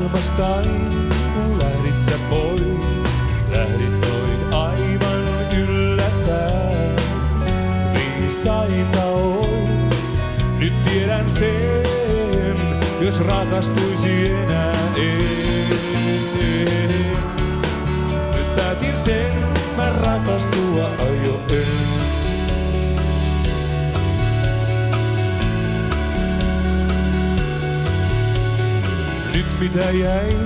maailmastain, kun lähdit sä pois. Lähdit noin aivan yllättäen. Viisainta ois, nyt tiedän sen, jos rakastuisi enää en. Nyt päätin sen, mä rakastua aio en. Nyt mitä jäi,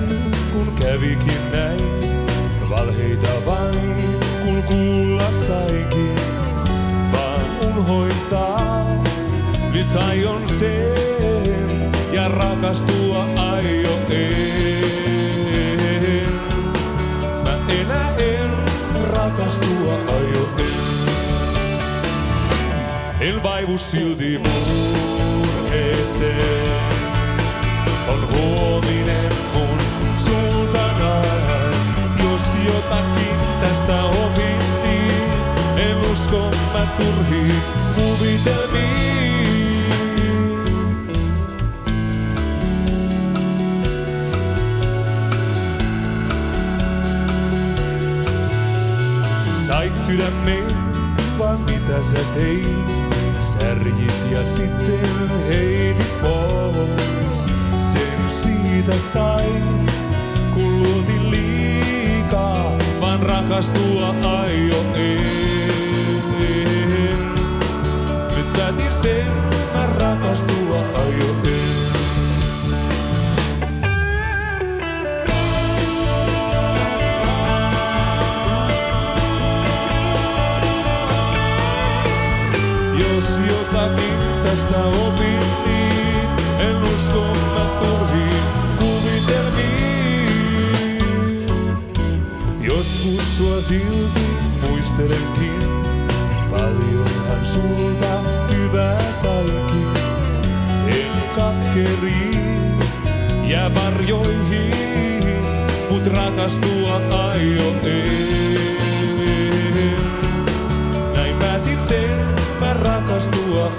kun kävikin näin, valheita vain, kun kuulla saikin, vaan unhoittaa. Nyt aion sen, ja rakastua aio en. Mä enää en, rakastua aio en. En vaivu silti murheeseen. On huominen mun suuntanaan. Jos jotakin tästä opittiin, en usko mä turhiin kuvitelmiin. Sait sydämeen, vaan mitä sä teit? Särjit ja sitten heitit pois. Sen siitä sain, kun luotin liikaa, vaan rakastua aio en. Nyt päätin sen, mä rakastua aio en. Jos jotakin tästä opittiin, en usko mä turhiin kuvitelmiin. Joskus sua silti muistelenkin, paljonhan sulta hyvää saikin. En katkeriin jää varjoihin, mut rakastua aio en. Näin päätin sen, mä rakastua